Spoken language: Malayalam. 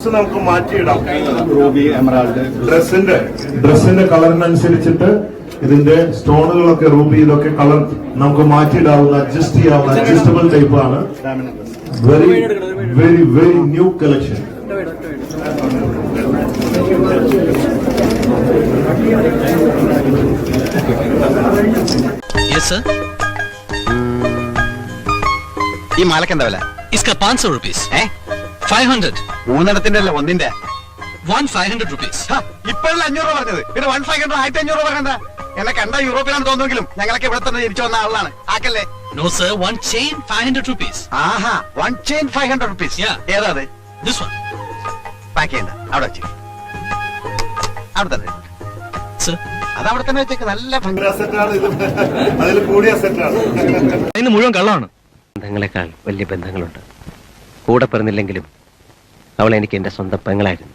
നമുക്ക് മാറ്റിയിടാം. റൂബി, എമറാൾഡ്, ഡ്രസ്സിന്റെ കളറിനനുസരിച്ചിട്ട് ഇതിന്റെ സ്റ്റോണുകളൊക്കെ റൂബി ഇതൊക്കെ കളർ നമുക്ക് മാറ്റിയിടാവുന്ന അഡ്ജസ്റ്റ് ചെയ്യാവുന്ന അഡ്ജസ്റ്റബിൾ ടൈപ്പ് ആണ്. Very very very new collection. ഈ മാലക്ക് എന്താ വില? इसका 500 रुपीस 500 മൂന്നെണ്ണത്തിന്റെ അല്ല ഒന്നിന്റെ 1500 rupees. ഇപ്പോഴല്ല 500 രൂപ പറഞ്ഞത്. പിന്നെ 1500 1500 രൂപ പറഞ്ഞ എന്നെ കണ്ട യൂറോപ്പിലാണ് തോന്നുമെങ്കിലും ഞങ്ങളൊക്കെ ഇവിടെ തന്നെ തിരിച്ചു വന്ന ആളാണ്. ആക്കല്ലേ? No sir, one chain 500 rupees. ആഹാ, വൺ ചെയിൻ 500 റുപ്പീസ്. Yeah. ഏതാ അത്? This one. പാക്ക് ചെയ്യണ്ട, അവിടെ വെച്ച്. അവിടെ തന്നെ Sir. അത് അവിടെ തന്നെ വെച്ചേക്ക്. നല്ല ഭംഗി. അസറ്റാണ് ഇത്, അതിൽ കൂടിയ അസറ്റാണ്. ഇന്ന് മുഴുവൻ കള്ളമാണ്. ബന്ധങ്ങളെക്കാൾ വലിയ ബന്ധങ്ങളുണ്ട്. കൂടെ പിറന്നില്ലെങ്കിലും അവൾ എനിക്ക് എന്റെ സ്വന്തം പെങ്ങളായിരുന്നു.